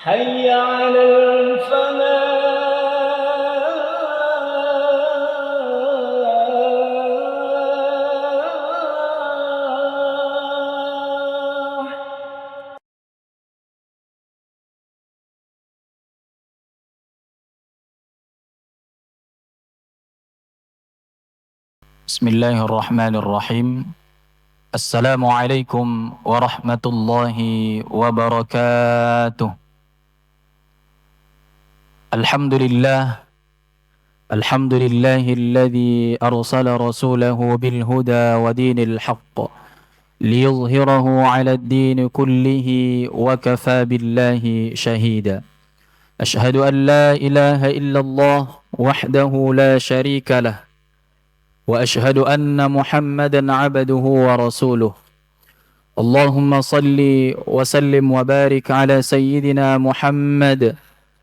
حي على الفلاح. Bismillahirrahmanirrahim. Assalamualaikum warahmatullahi wabarakatuh. Alhamdulillah. Alhamdulillahilladzi arsala rasulahu bil huda wa dinil haqq liyuzhirahu 'ala ad-din kullihi wa kafa billahi shahida. Ashhadu an la ilaha illallah wahdahu la syarika lah. وأشهد أن محمدا عبده ورسوله اللهم صل وسلم وبارك على سيدنا محمد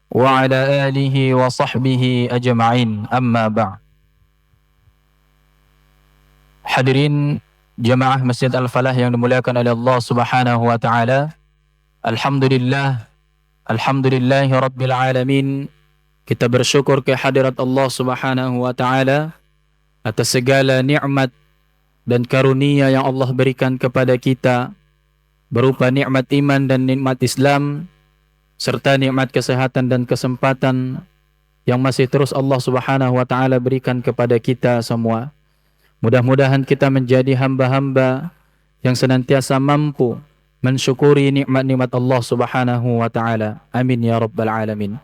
وعلى آله وصحبه أجمعين أما بعد. Hadirin jemaah Masjid Al-Falah yang dimuliakan oleh Allah Subhanahu wa taala. Alhamdulillahi rabbil alamin. Kita bersyukur kehadirat Allah Subhanahu wa taala atas segala nikmat dan karunia yang Allah berikan kepada kita berupa nikmat iman dan nikmat Islam serta nikmat kesehatan dan kesempatan yang masih terus Allah Subhanahu wa taala berikan kepada kita semua. Mudah-mudahan kita menjadi hamba-hamba yang senantiasa mampu mensyukuri nikmat-nikmat Allah Subhanahu wa taala. Amin ya rabbal alamin.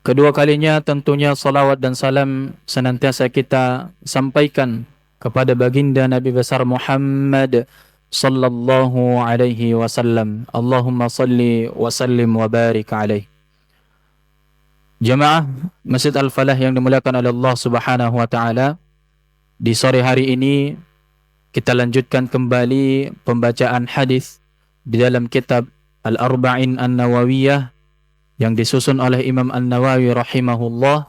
Kedua kalinya tentunya salawat dan salam senantiasa kita sampaikan kepada baginda Nabi besar Muhammad sallallahu alaihi wasallam. Allahumma salli wa sallim wa barik alaihi. Jemaah Masjid Al-Falah yang dimuliakan oleh Allah Subhanahu wa taala, di sore hari ini kita lanjutkan kembali pembacaan hadis di dalam kitab Al-Arba'in An-Nawawiyah yang disusun oleh Imam An-Nawawi rahimahullah,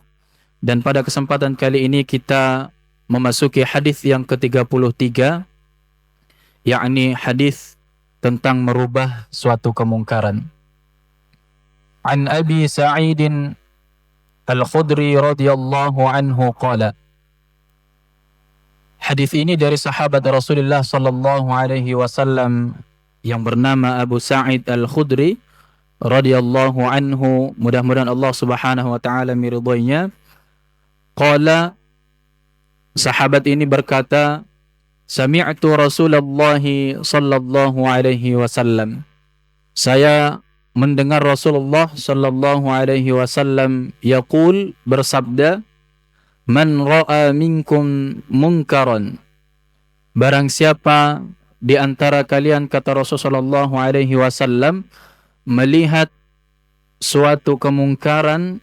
dan pada kesempatan kali ini kita memasuki hadis yang ke-33, yakni hadis tentang merubah suatu kemungkaran. An Abi Sa'id Al-Khudri radhiyallahu anhu qala. Hadis ini dari sahabat Rasulullah sallallahu alaihi wasallam yang bernama Abu Sa'id Al-Khudri radhiyallahu anhu, mudah-mudahan Allah Subhanahu wa taala meridhoinya. Qala, sahabat ini berkata, sami'tu Rasulullah sallallahu alaihi wasallam. Saya mendengar Rasulullah sallallahu alaihi wasallam yaqul, bersabda, man ra'a minkum munkaran. Barang siapa di antara kalian, kata Rasulullah sallallahu alaihi wasallam, melihat suatu kemungkaran,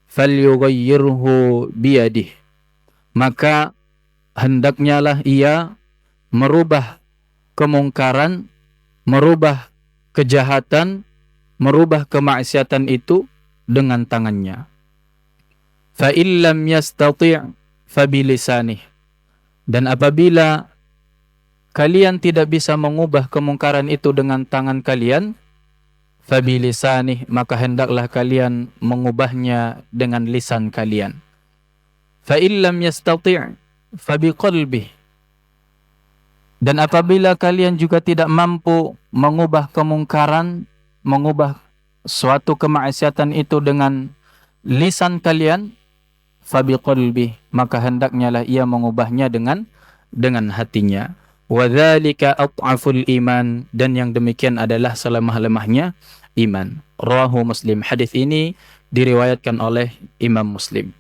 falyughayyirhu biyadih, maka hendaknya lah ia merubah kemungkaran, merubah kejahatan, merubah kemaksiatan itu dengan tangannya. Fa illam yastati' fa bilisanih, dan apabila kalian tidak bisa mengubah kemungkaran itu dengan tangan kalian, fabilisanih, maka hendaklah kalian mengubahnya dengan lisan kalian. Fa illam yastati' fa biqalbih, dan apabila kalian juga tidak mampu mengubah kemungkaran, mengubah suatu kemaksiatan itu dengan lisan kalian, fa biqalbih, maka hendaknya lah ia mengubahnya dengan hatinya. Wa dzalika at'aful iman, dan yang demikian adalah selemah-lemahnya iman. Rawahu Muslim. Hadis ini diriwayatkan oleh Imam Muslim.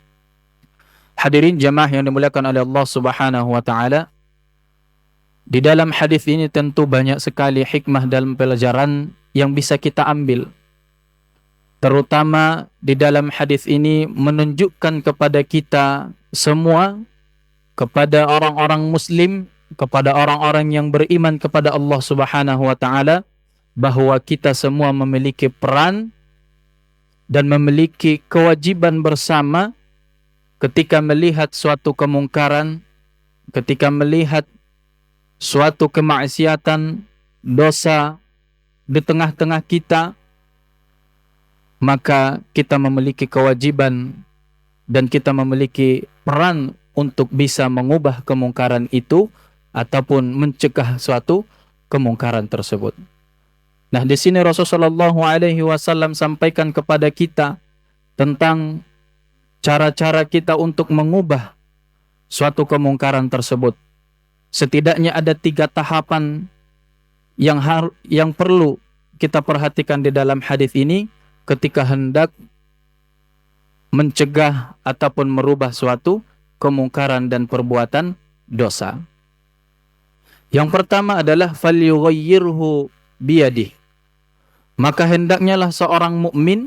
Hadirin jemaah yang dimuliakan oleh Allah Subhanahu wa taala, di dalam hadis ini tentu banyak sekali hikmah dalam pelajaran yang bisa kita ambil. Terutama di dalam hadis ini menunjukkan kepada kita semua, kepada orang-orang muslim, kepada orang-orang yang beriman kepada Allah Subhanahu wa taala, bahwa kita semua memiliki peran dan memiliki kewajiban bersama ketika melihat suatu kemungkaran, ketika melihat suatu kemaksiatan, dosa di tengah-tengah kita, maka kita memiliki kewajiban dan kita memiliki peran untuk bisa mengubah kemungkaran itu ataupun mencegah suatu kemungkaran tersebut. Nah, di sini Rasulullah SAW sampaikan kepada kita tentang cara-cara kita untuk mengubah suatu kemungkaran tersebut. Setidaknya ada 3 tahapan yang perlu kita perhatikan di dalam hadis ini ketika hendak mencegah ataupun merubah suatu kemungkaran dan perbuatan dosa. Yang pertama adalah falyughayyirhu biyadihi. Maka hendaknya lah seorang mukmin,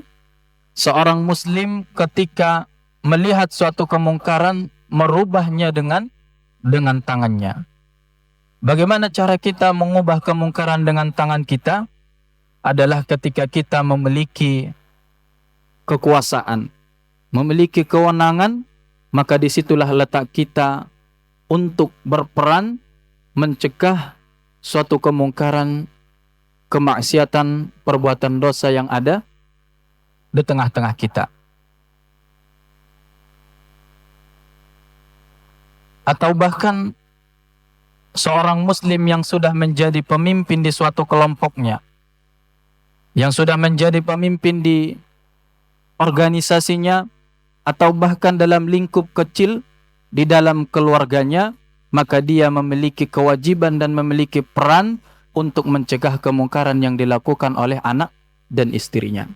seorang muslim ketika melihat suatu kemungkaran merubahnya dengan tangannya. Bagaimana cara kita mengubah kemungkaran dengan tangan kita? Adalah ketika kita memiliki kekuasaan, memiliki kewenangan, maka disitulah letak kita untuk berperan mencegah suatu kemungkaran, kemaksiatan, perbuatan dosa yang ada di tengah-tengah kita. Atau bahkan seorang muslim yang sudah menjadi pemimpin di suatu kelompoknya, yang sudah menjadi pemimpin di organisasinya, atau bahkan dalam lingkup kecil di dalam keluarganya, maka dia memiliki kewajiban dan memiliki peran untuk mencegah kemungkaran yang dilakukan oleh anak dan istrinya.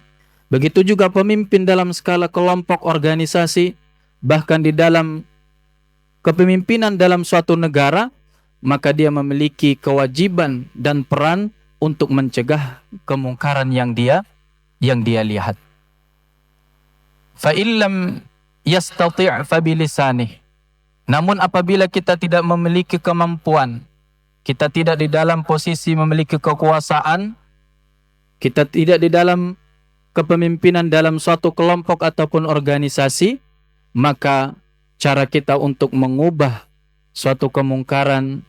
Begitu juga pemimpin dalam skala kelompok organisasi, bahkan di dalam kepemimpinan dalam suatu negara, maka dia memiliki kewajiban dan peran untuk mencegah kemungkaran yang dia lihat. Fa illam yastati' fa bilisanih. Namun apabila kita tidak memiliki kemampuan, kita tidak di dalam posisi memiliki kekuasaan, kita tidak di dalam kepemimpinan dalam suatu kelompok ataupun organisasi, maka cara kita untuk mengubah suatu kemungkaran,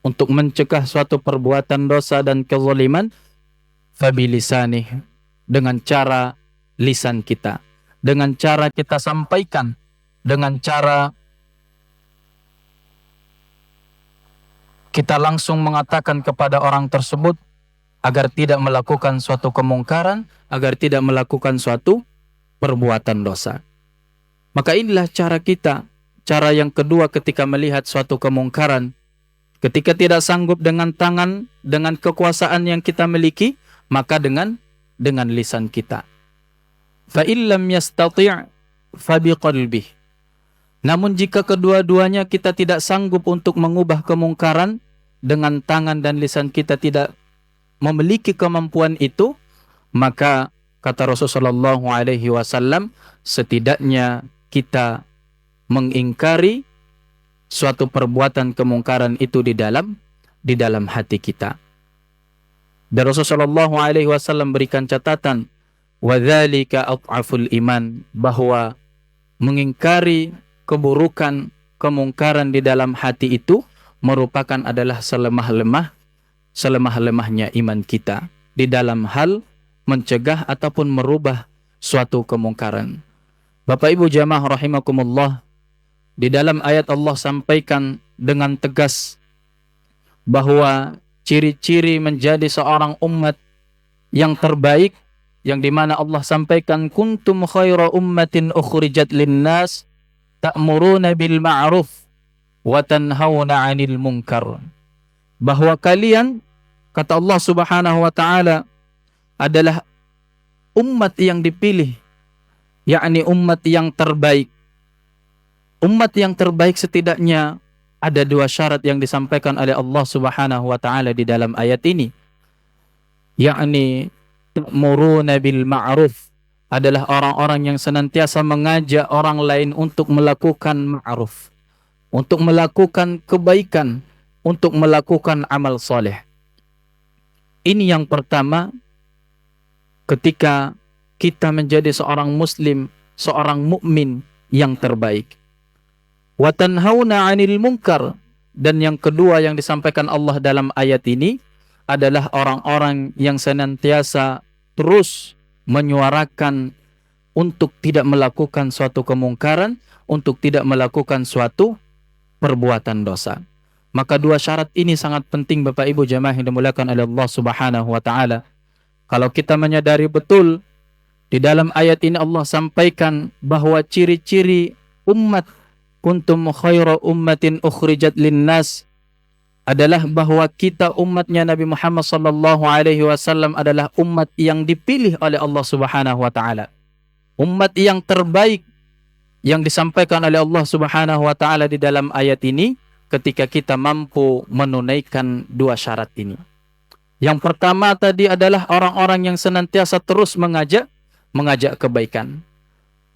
untuk mencegah suatu perbuatan dosa dan kezaliman, fabilisanih, dengan cara lisan kita, dengan cara kita sampaikan, dengan cara kita langsung mengatakan kepada orang tersebut agar tidak melakukan suatu kemungkaran, agar tidak melakukan suatu perbuatan dosa. Maka inilah cara kita, cara yang kedua ketika melihat suatu kemungkaran. Ketika tidak sanggup dengan tangan, dengan kekuasaan yang kita miliki, maka dengan lisan kita. Fa illam yastati' fa biqalbih. Namun jika kedua-duanya kita tidak sanggup untuk mengubah kemungkaran, dengan tangan dan lisan kita tidak memiliki kemampuan itu, maka kata Rasulullah SAW, setidaknya kita mengingkari suatu perbuatan kemungkaran itu di dalam hati kita. Dan Rasulullah SAW berikan catatan, wadzalika adhaful iman, bahwa mengingkari keburukan, kemungkaran di dalam hati itu merupakan adalah selemah-lemahnya iman kita di dalam hal mencegah ataupun merubah suatu kemungkaran. Bapak Ibu jamaah rahimakumullah, di dalam ayat Allah sampaikan dengan tegas bahwa ciri-ciri menjadi seorang umat yang terbaik, yang dimana Allah sampaikan kuntum khaira ummatin ukhrijat linnas ta'muruna bil ma'ruf wa tanhauna 'anil munkar. Bahwa kalian, kata Allah Subhanahu wa taala, adalah umat yang dipilih, yakni umat yang terbaik. Umat yang terbaik setidaknya ada 2 syarat yang disampaikan oleh Allah Subhanahu wa taala di dalam ayat ini. Yakni ta'muruna bil ma'ruf, adalah orang-orang yang senantiasa mengajak orang lain untuk melakukan ma'ruf, untuk melakukan kebaikan, untuk melakukan amal soleh. Ini yang pertama ketika kita menjadi seorang muslim, seorang mukmin yang terbaik. Wa tanhauna 'anil munkar, dan yang kedua yang disampaikan Allah dalam ayat ini adalah orang-orang yang senantiasa terus menyuarakan untuk tidak melakukan suatu kemungkaran, untuk tidak melakukan suatu perbuatan dosa. Maka dua syarat ini sangat penting Bapak Ibu jamaah yang dimuliakan oleh Allah Subhanahu wa taala. Kalau kita menyadari betul di dalam ayat ini Allah sampaikan bahwa ciri-ciri umat kuntum khaira ummatin ukhrijat linnas adalah bahwa kita umatnya Nabi Muhammad sallallahu alaihi wasallam adalah umat yang dipilih oleh Allah Subhanahu wa taala. Umat yang terbaik yang disampaikan oleh Allah Subhanahu wa taala di dalam ayat ini ketika kita mampu menunaikan dua syarat ini. Yang pertama tadi adalah orang-orang yang senantiasa terus mengajak kebaikan.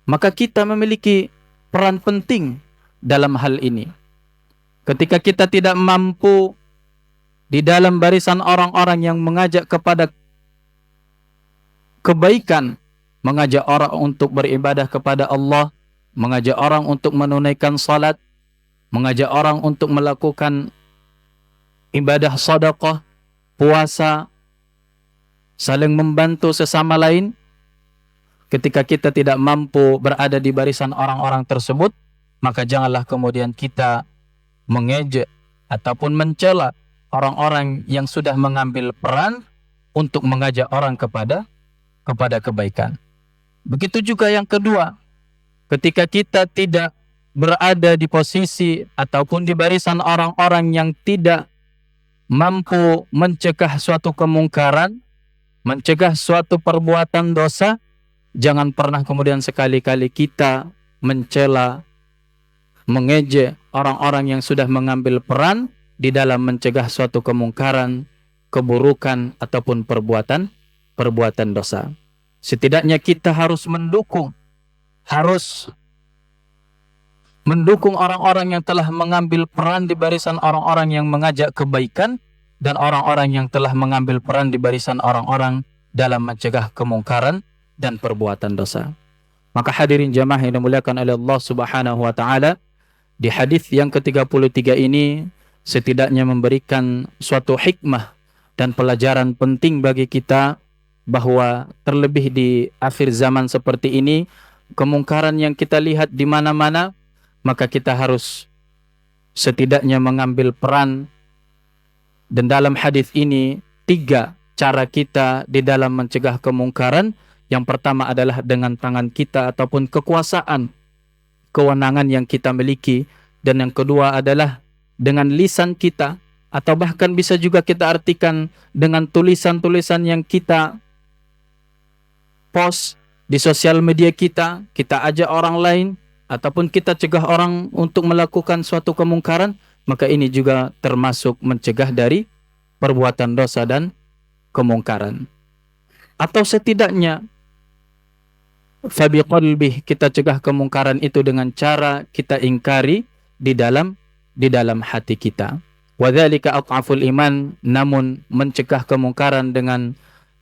Maka kita memiliki peran penting dalam hal ini. Ketika kita tidak mampu di dalam barisan orang-orang yang mengajak kepada kebaikan, mengajak orang untuk beribadah kepada Allah, mengajak orang untuk menunaikan salat, mengajak orang untuk melakukan ibadah sedekah, puasa, saling membantu sesama lain. Ketika kita tidak mampu berada di barisan orang-orang tersebut, maka janganlah kemudian kita mengejek ataupun mencela orang-orang yang sudah mengambil peran untuk mengajak orang kepada kebaikan. Begitu juga yang kedua, ketika kita tidak berada di posisi ataupun di barisan orang-orang yang tidak mampu mencegah suatu kemungkaran, mencegah suatu perbuatan dosa, jangan pernah kemudian sekali-kali kita mencela, mengejek orang-orang yang sudah mengambil peran di dalam mencegah suatu kemungkaran, keburukan ataupun perbuatan dosa. Setidaknya kita harus mendukung orang-orang yang telah mengambil peran di barisan orang-orang yang mengajak kebaikan dan orang-orang yang telah mengambil peran di barisan orang-orang dalam mencegah kemungkaran dan perbuatan dosa. Maka hadirin jamaah yang dimuliakan oleh Allah Subhanahu wa taala, di hadis yang ke-33 ini setidaknya memberikan suatu hikmah dan pelajaran penting bagi kita bahwa terlebih di akhir zaman seperti ini, kemungkaran yang kita lihat di mana-mana, maka kita harus setidaknya mengambil peran. Dan dalam hadis ini 3 cara kita di dalam mencegah kemungkaran. Yang pertama adalah dengan tangan kita ataupun kekuasaan, kewenangan yang kita miliki. Dan yang kedua adalah dengan lisan kita, atau bahkan bisa juga kita artikan dengan tulisan-tulisan yang kita post di sosial media kita ajak orang lain, ataupun kita cegah orang untuk melakukan suatu kemungkaran, maka ini juga termasuk mencegah dari perbuatan dosa dan kemungkaran. Atau setidaknya fabiqalbih, kita cegah kemungkaran itu dengan cara kita ingkari di dalam hati kita. Wadzalika adhaful iman, namun mencegah kemungkaran dengan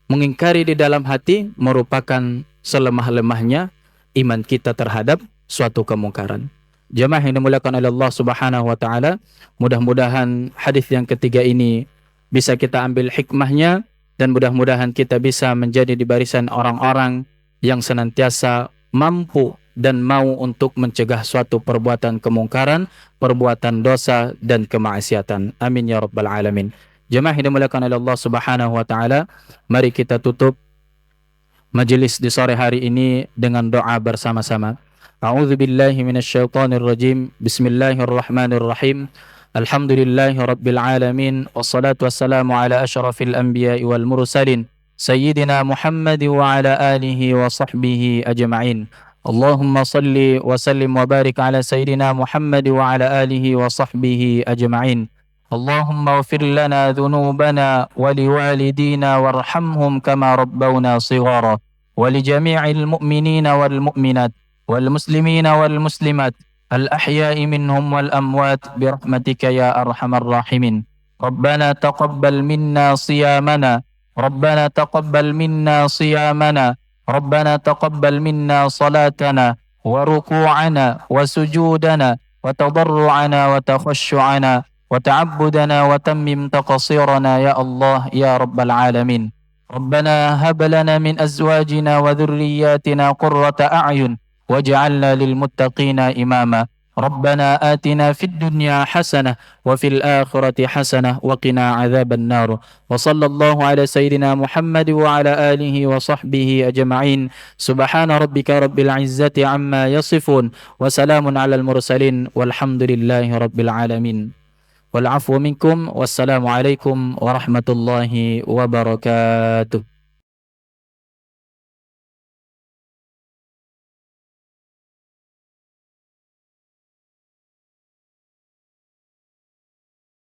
mengingkari di dalam hati merupakan selemah-lemahnya iman kita terhadap suatu kemungkaran. Jamaah yang dimuliakan oleh Allah Subhanahu wa taala, mudah-mudahan hadis yang ketiga ini bisa kita ambil hikmahnya, dan mudah-mudahan kita bisa menjadi di barisan orang-orang yang senantiasa mampu dan mau untuk mencegah suatu perbuatan kemungkaran, perbuatan dosa dan kemaksiatan. Amin ya rabbal alamin. Jemaah yang dimuliakan oleh Allah Subhanahu wa taala, mari kita tutup majelis di sore hari ini dengan doa bersama-sama. A'udzu billahi minasyaitonir rajim. Bismillahirrahmanirrahim. Alhamdulillahi rabbil alamin, wassalatu wassalamu ala asyrafil anbiya'i wal mursalin sayyidina Muhammad wa ala alihi wa sahbihi ajma'in. Allahumma salli wa sallim wa barik ala sayyidina Muhammad wa ala alihi wa sahbihi ajma'in. Allahumma ighfir lana dhunubana wa liwalidina warhamhum kama rabbawna shighara wa li jami'il mu'minina wal mu'minat wal muslimina wal muslimat al ahya'i minhum wal amwat bi rahmatika ya arhamar rahimin. Rabbana taqabbal minna siyamana, Rabbana taqabbal minna siyamana, Rabbana taqabbal minna salatana wa ruku'ana wa sujudana wa tadarru'ana wa takhashshu'ana wa ta'abbudana wa tammim taqsirana ya Allah ya rabbal alamin. ربنا هب لنا من أزواجنا وذرياتنا قرة أعين واجعلنا للمتقين إماما. ربنا آتنا في الدنيا حسنة وفي الآخرة حسنة وقنا عذاب النار. وصلى الله على سيدنا محمد وعلى آله وصحبه أجمعين. سبحان ربك رب العزة عما يصفون وسلام على المرسلين والحمد لله رب العالمين. والعفو منكم والسلام عليكم ورحمة الله وبركاته.